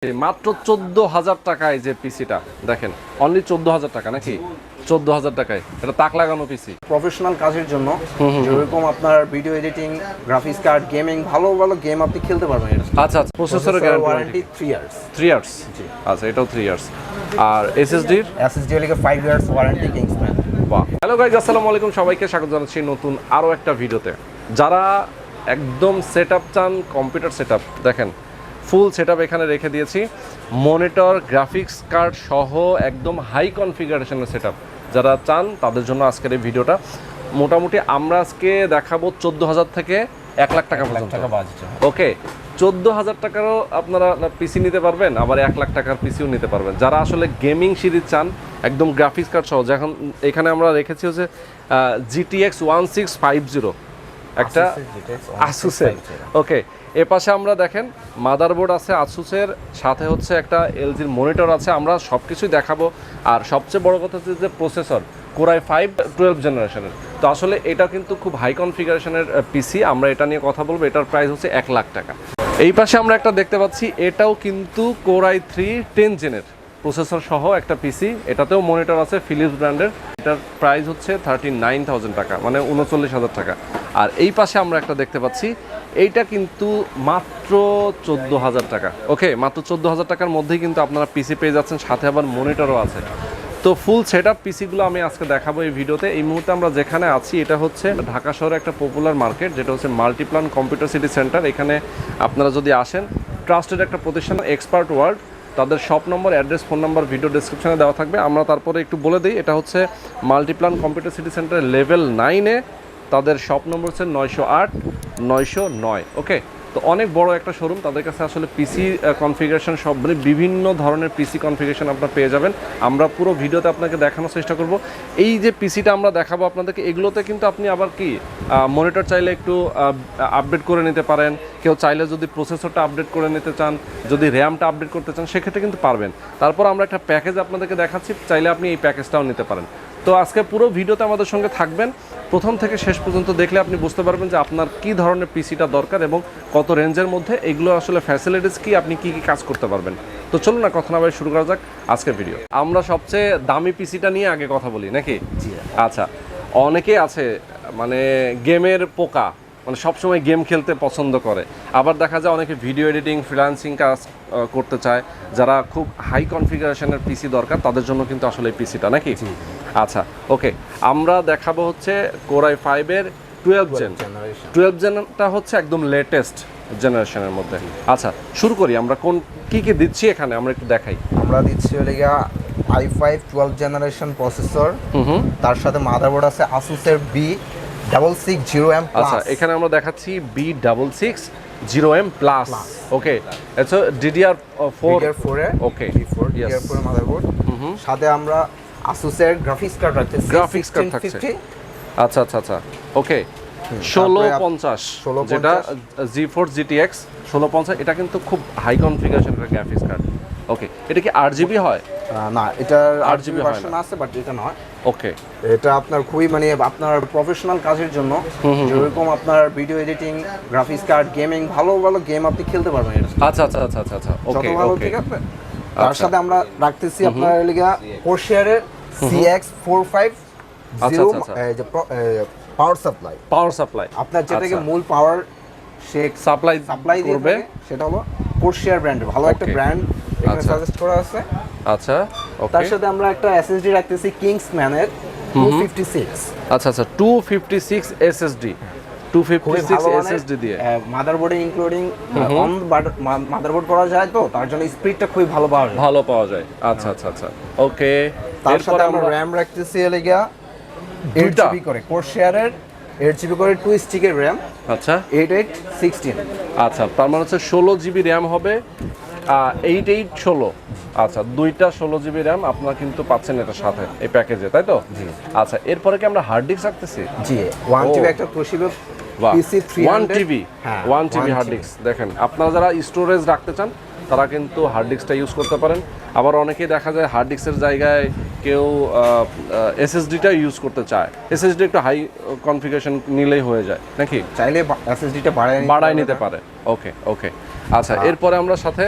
মাত্র 14,000 টাকায় যে পিসিটা দেখেন, অনলি 14,000 টাকা নাকি? 14,000 টাকায় এটা তাক লাগানো পিসি। প্রফেশনাল কাজের জন্য যেরকম আপনার video editing, graphics card, gaming, ভালো ভালো গেম আপনি খেলতে পারবেন এটা। আচ্ছা আচ্ছা, প্রসেসরের ওয়ারেন্টি 3 ইয়ার্স। 3 ইয়ার্স, আচ্ছা এটাও 3 ইয়ার্স। আর এসএসডির এর 5 ইয়ার্স ওয়ারেন্টি কিংসম্যান। বাহ। হ্যালো গাইজ, আসসালামু আলাইকুম, সবাইকে স্বাগত জানাচ্ছি নতুন আরও একটা ভিডিওতে। যারা একদম সেটআপ চান, কম্পিউটার সেটআপ দেখেন, ফুল সেটআপ এখানে রেখে দিয়েছি, মনিটর, গ্রাফিক্স কার্ড সহ একদম হাই কনফিগারেশনের সেটআপ যারা চান তাদের জন্য আজকের এই ভিডিওটা। মোটামুটি আমরা আজকে দেখাবো 14,000 থেকে 1 লাখ টাকা পর্যন্ত। ওকে, 14,000 টাকারও আপনারা পিসি নিতে পারবেন, আবার 1 লাখ টাকার পিসিও নিতে পারবেন। যারা আসলে গেমিং সিরিজ চান একদম গ্রাফিক্স কার্ড সহ, যখন এখানে আমরা রেখেছি হচ্ছে GTX 1650 একটা আসুসের। ওকে, এ পাশে আমরা দেখেন মাদারবোর্ড আছে আসুসের, সাথে হচ্ছে একটা এলজির মনিটর আছে। আমরা সব কিছুই দেখাবো। আর সবচেয়ে বড় কথা হচ্ছে যে প্রসেসর কোরাই 5 12 জেনারেশনের। তো আসলে এটা কিন্তু খুব হাই কনফিগারেশনের পিসি, আমরা এটা নিয়ে কথা বলবো। এটার প্রাইস হচ্ছে 1 লাখ টাকা। এই পাশে আমরা একটা দেখতে পাচ্ছি, এটাও কিন্তু কোরাই 3 10 জেনের প্রসেসর সহ একটা পিসি। এটাতেও মনিটর আছে ফিলিপস ব্র্যান্ডের। এটার প্রাইস হচ্ছে 39,000 টাকা, মানে 39,000 টাকা। আর এই পাশে আমরা একটা দেখতে পাচ্ছি, এইটা কিন্তু মাত্র 14,000 টাকা। ওকে, মাত্র 14,000 টাকার মধ্যেই কিন্তু আপনারা পিসি পেয়ে যাচ্ছেন, সাথে আবার মনিটরও আছে। তো ফুল সেটআপ পিসিগুলো আমি আজকে দেখাবো এই ভিডিওতে। এই মুহূর্তে আমরা যেখানে আছি এটা হচ্ছে ঢাকা শহরে একটা পপুলার মার্কেট, যেটা হচ্ছে মাল্টিপ্লান কম্পিউটার সিটি সেন্টার। এখানে আপনারা যদি আসেন, ট্রাস্টেড একটা প্রতিষ্ঠান, এক্সপার্ট ওয়ার্ল্ড। তাদের shop number, address, phone number video ডেসক্রিপশনে দেওয়া থাকবে। আমরা তারপরে একটু বলে দিই, এটা হচ্ছে মাল্টিপ্লান কম্পিউটার সিটি সেন্টারের লেভেল 9-এ। তাদের শপ নম্বর হচ্ছে 908 909। ওকে, তো অনেক বড় একটা শোরুম। তাদের কাছে আসলে পিসি কনফিগারেশন সব, মানে বিভিন্ন ধরনের পিসি কনফিগারেশন আপনারা পেয়ে যাবেন। আমরা পুরো ভিডিওতে আপনাকে দেখানোর চেষ্টা করব। এই যে পিসিটা আমরা দেখাবো আপনাদেরকে, এগুলোতে কিন্তু আপনি আবার কি মনিটর চাইলে একটু আপডেট করে নিতে পারেন। কেউ চাইলে যদি প্রসেসরটা আপডেট করে নিতে চান, যদি র্যামটা আপডেট করতে চান, সেক্ষেত্রে কিন্তু পারবেন। তারপর আমরা একটা প্যাকেজ আপনাদেরকে দেখাচ্ছি, চাইলে আপনি এই প্যাকেজটাও নিতে পারেন। তো আজকে পুরো ভিডিওতে আমাদের সঙ্গে থাকবেন, প্রথম থেকে শেষ পর্যন্ত দেখলে আপনি বুঝতে পারবেন যে আপনার কী ধরনের পিসিটা দরকার এবং কত রেঞ্জের মধ্যে, এগুলো আসলে ফ্যাসিলিটিস কি, আপনি কি কি কাজ করতে পারবেন। তো চলুন না কথা না বলে শুরু করা যাক আজকের ভিডিও। আমরা সবচেয়ে দামি পিসিটা নিয়ে আগে কথা বলি নাকি? আচ্ছা, অনেকেই আছে মানে গেমের পোকা, মানে সবসময় গেম খেলতে পছন্দ করে। আবার দেখা যায় অনেকে ভিডিও এডিটিং, ফ্রিল্যান্সিং কাজ করতে চায়। যারা খুব হাই কনফিগারেশনের পিসি দরকার, তাদের জন্য কিন্তু আসলে এই পিসিটা নাকি? আচ্ছা, ওকে, আমরা দেখাবো হচ্ছে কোরাই 5-এর 12 জেনটা হচ্ছে একদম লেটেস্ট জেনারেশনের মধ্যে। আচ্ছা, শুরু করি। আমরা কোন কি কি দিচ্ছি এখানে আমরা একটু দেখাই। আমরা দিচ্ছি হলে i5 12 জেনারেশন প্রসেসর, তার সাথে মাদারবোর্ড আছে আসুসের B660M+। আচ্ছা, এখানে আমরা দেখাচ্ছি B660M+। ওকে, আচ্ছা, DDR4 এর ওকে DDR4 মাদারবোর্ড, সাথে আমরা আসুসের গ্রাফিক্স কার্ড রাখছি, গ্রাফিক্স কার্ড থাকছে। আচ্ছা আচ্ছা আচ্ছা, ওকে, 1650 যেটা G4 GTX 1650, এটা কিন্তু খুব হাই কনফিগারেশন একটা গ্রাফিক্স কার্ড। ওকে, এটা কি 8GB হয়? না, এটার 8GB ভার্সন আছে, বাট এটা নয়। ওকে, এটা আপনার খুবই মানে আপনার প্রফেশনাল কাজের জন্য, যেরকম আপনার video editing, graphics card, gaming, ভালো ভালো গেম আপনি খেলতে পারবেন এটা। আচ্ছা আচ্ছা আচ্ছা আচ্ছা আচ্ছা, ওকে ওকে। তার সাথে আমরা রাখতেছি আপনার লিগা কোর্সিয়ারের CX450 পাওয়ার সাপ্লাই। আপনার যেটাকে মূল পাওয়ার সাপ্লাই করবে, সেটা হলো কোর্সিয়ার ব্র্যান্ডের ভালো একটা ব্র্যান্ড, এখানে সাজেস্ট করা আছে। আচ্ছা, ওকে। তার সাথে আমরা একটা এসএসডি রাখতেছি কিংসম্যানের 256। আচ্ছা আচ্ছা, 256 SSD, 256 SSD দিয়ে মাদারবোর্ডে ইনক্লুডিং অন মাদারবোর্ড করা যায়, তো তার জন্য স্পিডটা খুবই ভালো পাওয়া যায়। আচ্ছা আচ্ছা আচ্ছা, ওকে। তার সাথে আমরা র‍্যাম রাখতেছি এলাকা 8GB করে, কোর্সিয়ারের 8GB করে 2 স্টিকের র‍্যাম। আচ্ছা, 8816। আচ্ছা, তার মানে হচ্ছে 16GB র‍্যাম হবে, 8816। আচ্ছা, দুইটা 16GB র‍্যাম আপনারা কিন্তু পাচ্ছেন এটার সাথে এই প্যাকেজে, তাই তো? জি। আচ্ছা, এরপরে কি আমরা হার্ড ডিস্ক রাখতেছি? জি, 1TB একটা Toshiba PC 1TB hard disk. দেখেন, আপনারা যারা স্টোরেজ রাখতে চান তারা কিন্তু হার্ড ডিস্কটা ইউজ করতে পারেন। আবার অনেকেই দেখা যায় হার্ড ডিস্কের জায়গায় কেউ এসএসডিটা ইউজ করতে চায়। এসএসডি একটু হাই কনফিগারেশন নিলেই হয়ে যায় নাকি? চাইলে এসএসডিটা বাড়ায় নিতে পারে। ওকে ওকে, আচ্ছা, এরপরে আমরা সাথে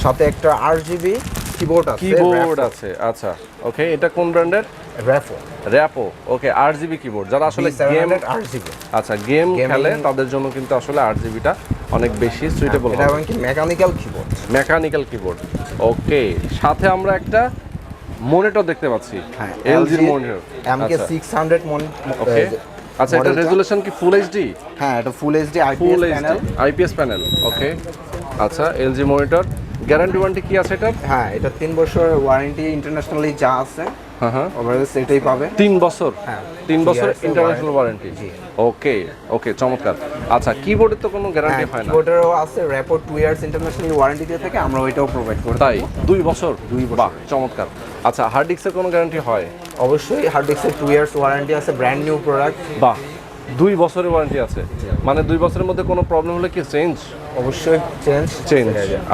সাথে একটা আরজিবি কিবোর্ড আছে। আচ্ছা ওকে, এটা কোন ব্র্যান্ডের? র্যাপো। ওকে, আরজিবি কিবোর্ড। যারা আসলে গেম আরজিবি আচ্ছা গেম খেলে তাদের জন্য কিন্তু আসলে আরজিবিটা অনেক বেশি সুইটেবল। এটা কি মেকানিক্যাল কিবোর্ড। ওকে, সাথে আমরা একটা মনিটর দেখতে পাচ্ছি, এলজি মনিটর MK 600 ওকে। আচ্ছা, এটা রেজোলিউশন কি ফুল এইচডি? হ্যাঁ, এটা ফুল এইচডি আইপিএস প্যানেল। ওকে, আচ্ছা এলজি মনিটর। গ্যারান্টি ওয়ারেন্টি কি আছে এটা? হ্যাঁ, এটা 3 বছর ওয়ারেন্টি ইন্টারন্যাশনালি যা আছে। হ্যাঁ, ওভারঅল সেটাই পাবে। 3 বছর? হ্যাঁ, 3 বছর ইন্টারন্যাশনাল ওয়ারেন্টি। ওকে ওকে, চমৎকার। আচ্ছা, কিবোর্ডের তো কোনো গ্যারান্টি হয় না? কিবোর্ডেরও আছে, র্যাপো 2 ইয়ার্স ইন্টারন্যাশনাল ওয়ারেন্টি দিয়ে থাকে, আমরা ওইটাও প্রোভাইড করি। তাই 2 বছর? বাহ, চমৎকার। আচ্ছা, হার্ড ডিস্কের কোনো গ্যারান্টি হয়? অবশ্যই, হার্ড ডিস্কের 2 ইয়ার্স ওয়ারেন্টি আছে, ব্র্যান্ড নিউ প্রোডাক্ট। বাহ, 2 বছরের ওয়ারেন্টি আছে, মানে 2 বছরের মধ্যে কোনো প্রবলেম হলে কি চেঞ্জ? অবশ্যই চেঞ্জ।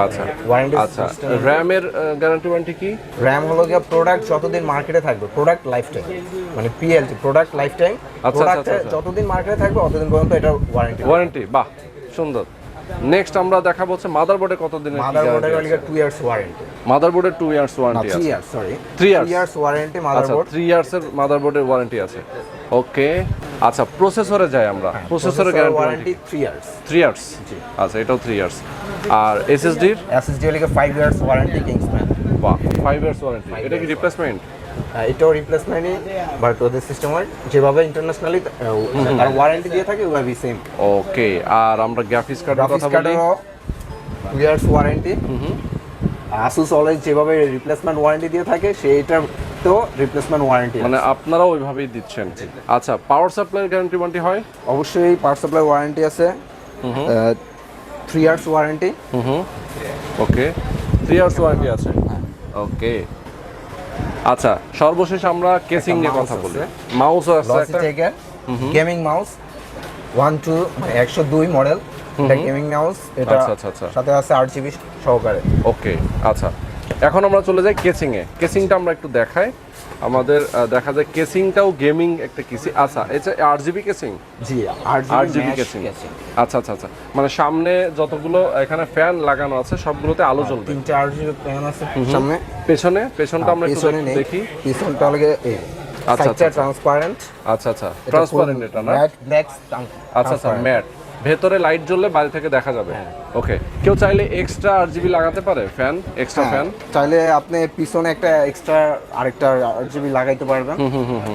আচ্ছা ওয়ারেন্টি। আচ্ছা, র্যামের গ্যারান্টি ওয়ারেন্টি কি? র্যাম হলো গিয়ে প্রোডাক্ট যতদিন মার্কেটে থাকবে, প্রোডাক্ট লাইফ টাইম, মানে PLT, product life time. Product যতদিন মার্কেটে থাকবে ততদিন পর্যন্ত এটা ওয়ারেন্টি। বাহ, সুন্দর। নেক্সট আমরা দেখাবো হচ্ছে মাদারবোর্ডে কতদিনের মাদারবোর্ডের 2 ইয়ার্স ওয়ারেন্টি। মাদারবোর্ডের 2 ইয়ার্স ওয়ারেন্টি আছে। 3 ইয়ার্স ওয়ারেন্টি মাদারবোর্ড। 3 ইয়ার্সের মাদারবোর্ডের ওয়ারেন্টি আছে। ওকে, আচ্ছা প্রসেসরে যাই আমরা। প্রসেসরের গ্যারান্টি 3 ইয়ার্স। 3 ইয়ার্স, আচ্ছা এটাও 3 ইয়ার্স। আর এসএসডির? এসএসডি হলো 5 ইয়ার্স ওয়ারেন্টি কিংসম্যান। বাহ, 5 ইয়ার্স ওয়ারেন্টি। এটা কি রিপ্লেসমেন্ট? এটাও রিপ্লেসমেন্টই, বাট ওদের সিস্টেমের যেভাবে ইন্টারন্যাশনালি তার ওয়ারেন্টি দিয়ে থাকে ওইভাবেই সেম। ওকে, আর আমরা গ্রাফিক্স কার্ডের কথা বলি, 2 ইয়ার্স ওয়ারেন্টি। আসুস অলওয়েজ যেভাবে রিপ্লেসমেন্ট ওয়ারেন্টি দিয়ে থাকে সেইটার তো রিপ্লেসমেন্ট ওয়ারেন্টি, মানে আপনারাও ওইভাবেই দিচ্ছেন। আচ্ছা, পাওয়ার সাপ্লাইয়ের গ্যারান্টি ওয়ারেন্টি হয়? অবশ্যই, পাওয়ার সাপ্লাই ওয়ারেন্টি আছে, 3 ইয়ার্স ওয়ারেন্টি। ওকে, 3 ইয়ার্স ওয়ারেন্টি আছে। ওকে, আচ্ছা সর্বশেষ আমরা কেসিং নিয়ে কথা বলি। মাউসও আছে একটা, গেমিং মাউস 102 মডেল, এটা গেমিং মাউস। এটা সাথে আছে 8GB সহকারে। ওকে, আচ্ছা এখন আমরা চলে যাই কেসিং এ। কেসিংটা আমরা একটু দেখাই। আমাদের দেখা যায় কেসিংটাও গেমিং একটা কেসিং। আচ্ছা, এটা 8GB কেসিং? জি, 8GB কেসিং। আচ্ছা আচ্ছা আচ্ছা, মানে সামনে যতগুলো এখানে ফ্যান লাগানো আছে সবগুলোতে আলো জ্বলবে? 3টা 8GB ফ্যান আছে সামনে। পেছনটা আমরা একটু দেখি। পিছনটা লাগে এই, সাইডটা ট্রান্সপারেন্ট। আচ্ছা আচ্ছা, ট্রান্সপারেন্ট এটা না? আচ্ছা আচ্ছা, ম্যাট, ভেতরে লাইট জ্বললে বাইরে থেকে দেখা যাবে। ওকে, কেউ চাইলে এক্সট্রা 8GB লাগাতে পারে, ফ্যান, এক্সট্রা ফ্যান চাইলে আপনি পিছনে একটা এক্সট্রা আরেকটা 8GB লাগাইতে পারবেন।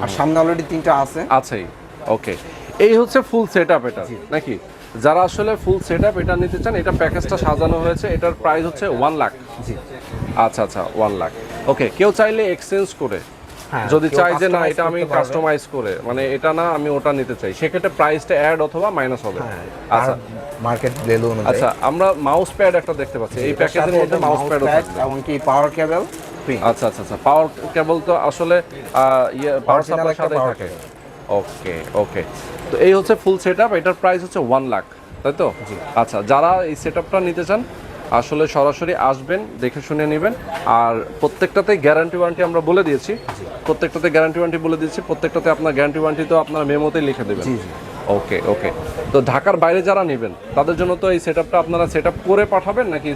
আর সামনে অলরেডি 3টা আছেই। ওকে, এই হচ্ছে ফুল সেটআপ এটা নাকি? যারা আসলে ফুল সেটআপ এটা নিতে চান, এটা প্যাকেজটা সাজানো হয়েছে, এটার প্রাইস হচ্ছে 1 লাখ। জি, আচ্ছা আচ্ছা, 1 লাখ। ওকে, কেউ চাইলে এক্সচেঞ্জ করে যদি চাই যে না এটা আমি কাস্টমাইজ করে, মানে এটা না আমি ওটা নিতে চাই, সেক্ষেত্রে প্রাইসটা অ্যাড অথবা মাইনাস হবে। আচ্ছা, মার্কেট ভ্যালু অনুযায়ী। আচ্ছা, আমরা মাউস প্যাড একটা দেখতে পাচ্ছি এই প্যাকেজের মধ্যে, মাউস প্যাডও থাকবে, এমনকি পাওয়ার কেবল। আচ্ছা আচ্ছা আচ্ছা, পাওয়ার কেবল তো আসলে পাওয়ার সাপ্লাই সাথে থাকে। ওকে ওকে, তো এই হচ্ছে ফুল সেটআপ, এটার প্রাইস হচ্ছে 1 লাখ, তাই তো? আচ্ছা, যারা এই সেটআপটা নিতে চান আসলে সরাসরি আসবেন, দেখে শুনে নেবেন। আর প্রত্যেকটাতে গ্যারান্টি ওয়ারেন্টি আমরা বলে দিয়েছি, প্রত্যেকটাতে আপনার গ্যারান্টি ওয়ারেন্টি তো আপনার মেমোতেই লিখে দেবেন। ওকে ওকে, তো ঢাকার বাইরে যারা নেবেন তাদের জন্য তো এই সেটআপটা আপনারা সেটআপ করে পাঠাবেন নাকি?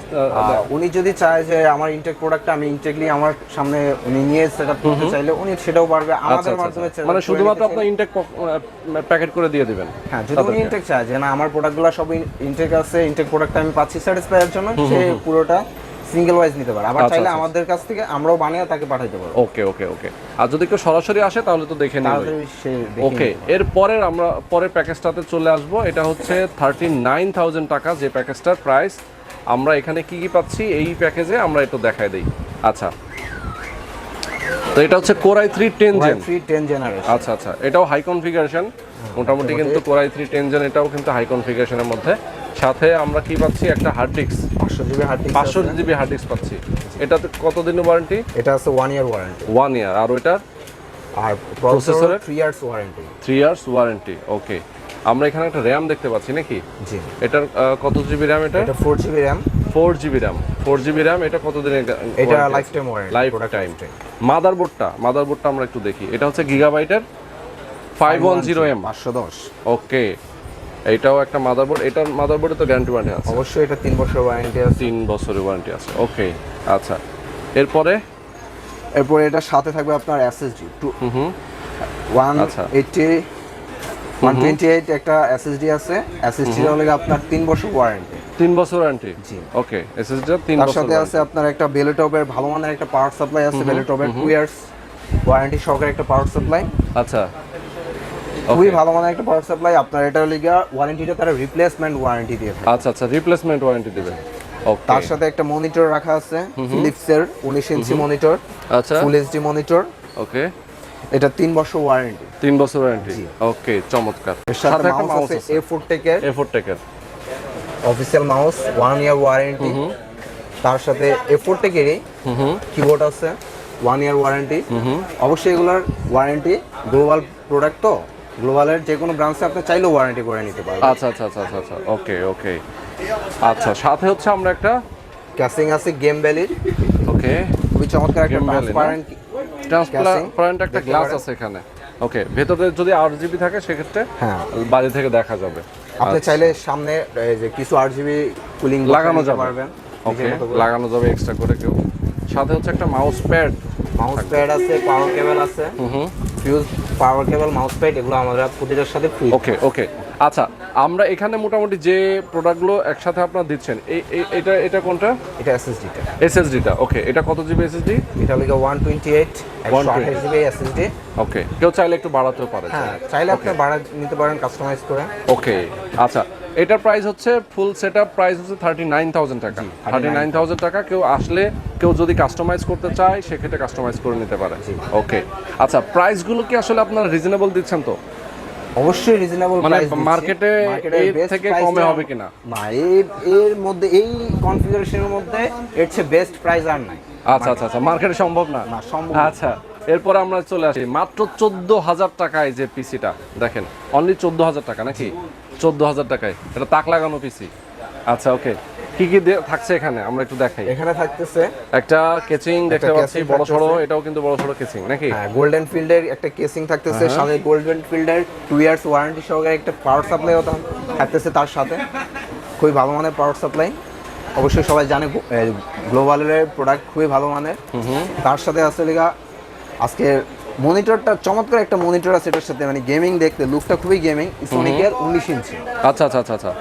উনি যদি চায় যে আমার ইনটেক প্রোডাক্টটা আমি ইনটেকলি আমার সামনে উনি নিয়ে সেটআপ করতে চাইলে উনি সেটাও পারবে আমাদের মাধ্যমে। মানে শুধুমাত্র আপনি ইনটেক প্যাকেট করে দিয়ে দিবেন? হ্যাঁ, যদি উনি ইনটেক চায় যে না আমার প্রোডাক্টগুলো সব ইনটেক আছে, ইনটেক প্রোডাক্টটা আমি পাচ্ছি স্যাটিসফাই এর জন্য, সে পুরোটা সিঙ্গেল ওয়াইজ নিতে পারে। আবার চাইলে আমাদের কাছ থেকে আমরাও বানিয়ে তাকে পাঠাইতে পারবো। ওকে ওকে ওকে, আর যদি কেউ সরাসরি আসে তাহলে তো দেখে নেবে। ওকে, এর পরের প্যাকেজটাতে চলে আসবো। এটা হচ্ছে 39,000 টাকা, যে প্যাকেজটার প্রাইস। আমরা এখানে কি কি পাচ্ছি এই প্যাকেজে আমরা একটু দেখাই দেই। আচ্ছা, তো এটা হচ্ছে Core i3 10 জেনারেশন। আচ্ছা আচ্ছা, এটাও হাই কনফিগারেশন মোটামুটি, কিন্তু Core i3 10 জেন এটাও কিন্তু হাই কনফিগারেশনের মধ্যে। সাথে আমরা কি পাচ্ছি? একটা hard disk, 500GB hard disk পাচ্ছি। এটাতে কতদিনের ওয়ারেন্টি? এটা আছে 1 ইয়ার ওয়ারেন্টি। 1 ইয়ার। আর ওইটার? আর প্রসেসরের 3 years warranty. 3 years warranty. Okay, আমরা এখানে একটা র্যাম দেখতে পাচ্ছি নাকি? জি। এটার কত জিবি র্যাম? এটা 4GB র্যাম। 4GB RAM. এটা কতদিনের? এটা life time warranty. Life time. মাদারবোর্ডটা আমরা একটু দেখি। এটা হচ্ছে গিগাবাইটের 510M 510। ওকে, এইটাও একটা মাদারবোর্ড, এটার মাদারবোর্ডে তো গ্যারান্টি ওয়ারেন্টি আছে? অবশ্যই, এটা 3 বছরের ওয়ারেন্টি আছে। 3 বছরের ওয়ারেন্টি আছে, ওকে। আচ্ছা, এরপরে এটার সাথে থাকবে আপনার এসএসডি 128 একটা এসএসডি আছে। এসএসডি হলো আপনার 3 বছর ওয়ারেন্টি। 3 বছর ওয়ারেন্টি, জি ওকে। এসএসডি 3 তার বছর সাথে আছে আপনার একটা বেলেটপের ভালো মানের একটা পাওয়ার সাপ্লাই আছে। বেলেটপের 2 ইয়ার্স ওয়ারেন্টি সহকারে একটা পাওয়ার সাপ্লাই। আচ্ছা, খুবই ভালো মানের একটা পাওয়ার সাপ্লাই। আপনার এটার লিগা ওয়ারেন্টিটা তারা রিপ্লেসমেন্ট ওয়ারেন্টি দিয়ে থাকে। আচ্ছা আচ্ছা, রিপ্লেসমেন্ট ওয়ারেন্টি দিবে, ওকে। তার সাথে একটা মনিটর রাখা আছে, ফিলিপসের 19 ইঞ্চি মনিটর, আচ্ছা, ফুল এইচডি মনিটর, ওকে। এটা 3 বছর ওয়ারেন্টি। 3 বছর ওয়ারেন্টি, ওকে, চমৎকার। এর সাথে একটা মাউস আছে A4 টেকের, A4 টেকের অফিশিয়াল মাউস, 1 ইয়ার ওয়ারেন্টি। তার সাথে A4 টেকেরই কিবোর্ড আছে, 1 ইয়ার ওয়ারেন্টি। অবশ্যই এগুলোর ওয়ারেন্টি গ্লোবাল প্রোডাক্ট, তো গ্লোবালের যে কোনো ব্রাঞ্চে আপনি চাইলেও ওয়ারেন্টি করে নিতে পারবেন। আচ্ছা আচ্ছা আচ্ছা আচ্ছা, ওকে ওকে। আচ্ছা, সাথে হচ্ছে আমরা একটা ক্যাসিং আছে গেম ভ্যালির, ওকে। খুবই চমৎকার একটা ট্রান্সপারেন্ট একটা গ্লাস আছে এখানে, ওকে। ভেতরে যদি আরজিবি থাকে সেক্ষেত্রে হ্যাঁ বাইরে থেকে দেখা যাবে। আপনি চাইলে সামনে এই যে কিছু আরজিবি কুলিং লাগানো যাবে, পারবেন, ওকে, লাগানো যাবে এক্সট্রা করে কেউ। সাথে হচ্ছে একটা মাউস প্যাড আছে, পাওয়ার কেবল আছে, ফিউজ পাওয়ার কেবল, মাউস প্যাড, এগুলো আমরা প্রতিটার সাথে ফ্রি। ওকে ওকে। আচ্ছা, আমরা এখানে মোটামুটি যে প্রোডাক্টগুলো একসাথে আপনারা দিচ্ছেন, এটা এটা কোনটা? এটা এসএসডিটা। এসএসডিটা, ওকে। এটা কত জিবি এসএসডি? এটা হলো 128 128 জিবি এসএসডি, ওকে। কেউ চাইলে একটু বাড়াতেও পারে, হ্যাঁ চাইলে আপনি বাড়া নিতে পারেন কাস্টমাইজ করে, ওকে। আচ্ছা, এটার প্রাইস হচ্ছে ফুল সেটআপ প্রাইস হচ্ছে 39000 টাকা। 39000 টাকা। কেউ আসলে কেউ যদি কাস্টমাইজ করতে চায় সেক্ষেত্রে কাস্টমাইজ করে নিতে পারে, ওকে। আচ্ছা, প্রাইসগুলো কি আসলে আপনারা রিজনেবল দিচ্ছেন তো? অবশ্যই রিজনেবল প্রাইস, মার্কেটে এর থেকে কমে হবে কিনা? না, এর মধ্যে এই কনফিগারেশনের মধ্যে এর চেয়ে বেস্ট প্রাইস আর নাই। আচ্ছা আচ্ছা আচ্ছা, মার্কেটে সম্ভব না? না, সম্ভব। আচ্ছা, এরপর আমরা চলে আসি মাত্র 14000 টাকায় যে পিসিটা দেখেন, অনলি 14000 টাকা নাকি? 14000 টাকায় এটা তাক লাগানো পিসি। আচ্ছা, ওকে। কি কি থাকছে এখানে আমরা একটু দেখাই। এখানে থাকতেছে একটা কেচিং দেখতে পাচ্ছি, বড় সড়ো, এটাও কিন্তু বড় সড়ো কেচিং নাকি? হ্যাঁ, গোল্ডেন ফিল্ডের একটা কেসিং থাকতেছে, সাথে গোল্ডেন ফিল্ডের 2 ইয়ার্স ওয়ারেন্টি সহকারে একটা পাওয়ার সাপ্লাইও থাকতেছে তার সাথে, খুবই ভালো মানের পাওয়ার সাপ্লাই। অবশ্যই সবাই জানে গ্লোবালের প্রোডাক্ট খুবই ভালো মানের। তার সাথে আছে লেগা আজকে মনিটরটা চমৎকার একটা মনিটর আছে এটার সাথে, মানে গেমিং দেখতে লুকটা খুবই গেমিং, সোনিকের 19 ইঞ্চি। আচ্ছা আচ্ছা আচ্ছা আচ্ছা,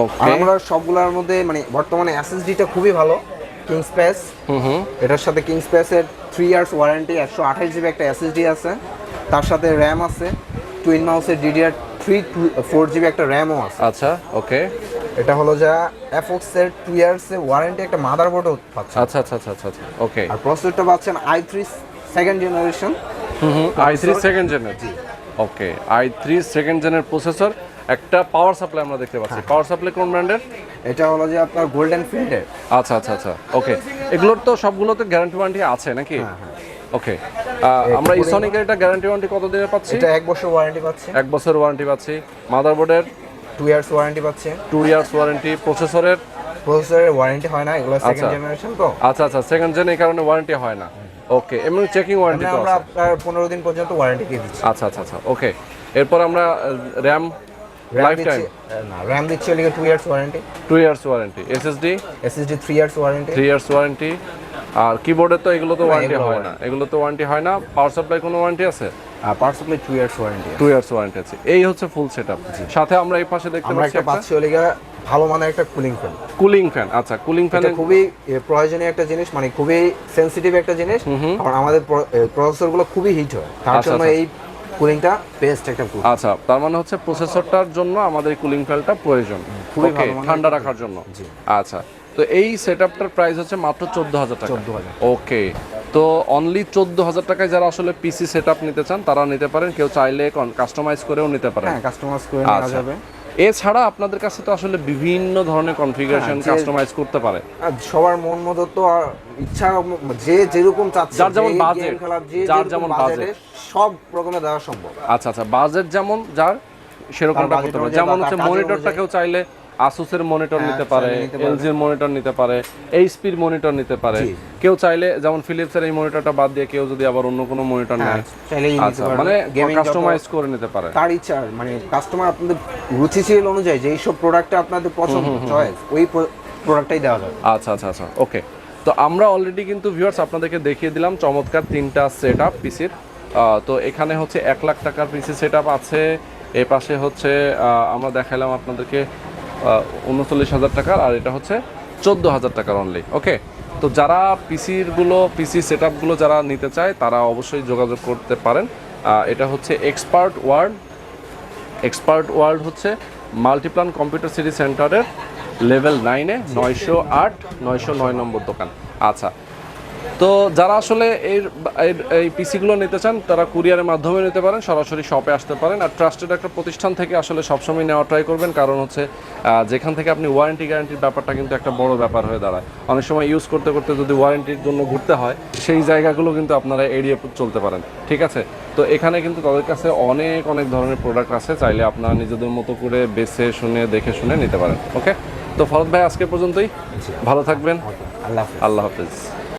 ওকে। আমরা সবগুলোর মধ্যে মানে বর্তমানে এসএসডিটা খুবই ভালো, কিং স্পেস। এটার সাথে কিং স্পেসের 3 ইয়ার্স ওয়ারেন্টি, 128 জিবি একটা এসএসডি আছে। তার সাথে র্যাম আছে, টুইন মাউসের DDR3 4 জিবি একটা র্যামও আছে। আচ্ছা, ওকে। এটা হলো যা এফএক্স এর 2 ইয়ার্স এর ওয়ারেন্টি একটা মাদারবোর্ডও পাচ্ছেন। আচ্ছা আচ্ছা আচ্ছা আচ্ছা, ওকে। আর প্রসেসরটা পাচ্ছেন i3 second generation. i3 second জেনের, ওকে। i3 সেকেন্ড জেনের প্রসেসর, একটা পাওয়ার সাপ্লাই আমরা দেখতে পাচ্ছি। পাওয়ার সাপ্লাই কোন ব্র্যান্ডের? এটা হলো যে আপনার গোল্ডেন ফিল্ডের। আচ্ছা আচ্ছা আচ্ছা, ওকে। এগুলোর তো সবগুলোতে গ্যারান্টি ওয়ারেন্টি আছে নাকি? ওকে। আমরা ইসনিকের এটা গ্যারান্টি ওয়ারেন্টি কত দিনে পাচ্ছি? এটা 1 বছর ওয়ারেন্টি পাচ্ছি। 1 বছর ওয়ারেন্টি পাচ্ছি। মাদারবোর্ডের 2 ইয়ার্স ওয়ারেন্টি পাচ্ছি। 2 ইয়ার্স ওয়ারেন্টি। প্রসেসরের ওয়ারেন্টি হয় না, এগুলো সেকেন্ড জেনারেশন তো। আচ্ছা আচ্ছা, সেকেন্ড জেন, এই কারণে ওয়ারেন্টি হয় না, ওকে। এমনি চেকিং ওয়ারেন্টি তো আমরা আছে, আপনার 15 দিন পর্যন্ত ওয়ারেন্টি দিয়ে দিচ্ছি। আচ্ছা আচ্ছা আচ্ছা, ওকে। এরপর আমরা র্যাম লাইফ টাইম, না র্যাম দিচ্ছি লিগে 2 years warranty. 2 years warranty. SSD 3 years warranty. 3 years warranty. আর কিবোর্ডে তো এগুলো তো ওয়ারেন্টি হয় না, এগুলো তো ওয়ারেন্টি হয় না। পাওয়ার সাপ্লাই কোনো ওয়ারেন্টি আছে? Power supply 2 years warranty. 2 years warranty আছে। এই হচ্ছে ফুল সেটআপ। সাথে আমরা এই পাশে দেখতে পাচ্ছি একটা পাচ্ছি লিগে ভালো মানের একটা কুলিং ফ্যান। কুলিং ফ্যান, আচ্ছা। কুলিং ফ্যান খুবই প্রয়োজনীয় একটা জিনিস, মানে খুবই সেনসিটিভ একটা জিনিস। আর আমাদের প্রসেসরগুলো খুবই হিট হয়, তার জন্য এই কুলিংটা বেস্ট একটা কুলিং। আচ্ছা, তার মানে হচ্ছে প্রসেসরটার জন্য আমাদের কুলিং ফ্যানটা প্রয়োজন, খুবই ভালো ঠান্ডা রাখার জন্য। আচ্ছা, তো এই সেটআপটার প্রাইস হচ্ছে মাত্র 14000 টাকা। 14000, ওকে। তো অনলি 14000 টাকায় যারা আসলে পিসি সেটআপ নিতে চান তারা নিতে পারেন, কেউ চাইলে কাস্টমাইজ করেও নিতে পারেন। হ্যাঁ, কাস্টমাইজ করে নেওয়া যাবে। এছাড়া আপনাদের কাছে তো আসলে বিভিন্ন ধরনের কনফিগারেশন কাস্টমাইজ করতে পারে। সবার মন মতো তো ইচ্ছা, যে যেরকম চাচ্ছে, যার যেমন বাজেট, যার যেমন বাজেট, সব রকমের দেওয়া সম্ভব। আচ্ছা আচ্ছা, বাজেট যেমন যার সেরকমটা করতে পারে। যেমন হচ্ছে মনিটরটা কেউ চাইলে আসুসের মনিটর নিতে পারে, এলজির মনিটর নিতে পারে, এইচপির মনিটর নিতে পারে। কেউ চাইলে যেমন ফিলিপসের এই মনিটরটা বাদ দিয়ে কেউ যদি আবার অন্য কোনো মনিটর নেয়, আচ্ছা মানে কাস্টমাইজ করে নিতে পারে তার ইচ্ছা, মানে কাস্টমার আপনাদের রুচিশীল অনুযায়ী যেই সব প্রোডাক্টটা আপনাদের পছন্দ চয়েস ওই প্রোডাক্টটাই দেওয়া যাবে। আচ্ছা আচ্ছা আচ্ছা, ওকে। তো আমরা অলরেডি কিন্তু ভিউয়ার্স আপনাদেরকে দেখিয়ে দিলাম চমৎকার 3টা সেট আপ পিসির। তো এখানে হচ্ছে 1 লাখ টাকার পিসি সেট আপ আছে, এই পাশে হচ্ছে আমরা দেখালাম আপনাদেরকে 39,000 টাকার, আর এটা হচ্ছে 14,000 টাকার অনলি। ওকে, তো যারা পিসি সেট আপগুলো যারা নিতে চায় তারা অবশ্যই যোগাযোগ করতে পারেন। এটা হচ্ছে এক্সপার্ট ওয়ার্ল্ড হচ্ছে মাল্টিপ্লান কম্পিউটার সিটি সেন্টারের লেভেল 9-এ 908-909 নম্বর দোকান। আচ্ছা, তো যারা আসলে এই পিসিগুলো নিতে চান তারা কুরিয়ারের মাধ্যমে নিতে পারেন, সরাসরি শপে আসতে পারেন। আর ট্রাস্টেড একটা প্রতিষ্ঠান থেকে আসলে সবসময় নেওয়া ট্রাই করবেন, কারণ হচ্ছে যেখান থেকে আপনি ওয়ারেন্টি গ্যারান্টির ব্যাপারটা কিন্তু একটা বড় ব্যাপার হয়ে দাঁড়ায়। অনেক সময় ইউজ করতে করতে যদি ওয়ারেন্টির জন্য ঘুরতে হয়, সেই জায়গাগুলো কিন্তু আপনারা এড়িয়ে চলতে পারেন। ঠিক আছে, তো এখানে কিন্তু তাদের কাছে অনেক ধরনের প্রোডাক্ট আছে, চাইলে আপনারা নিজেদের মতো করে বেছে শুনে দেখে শুনে নিতে পারেন। ওকে, তো ফরদ ভাই আজকে পর্যন্তই, ভালো থাকবেন, আল্লাহ হাফেজ। আল্লাহ হাফেজ।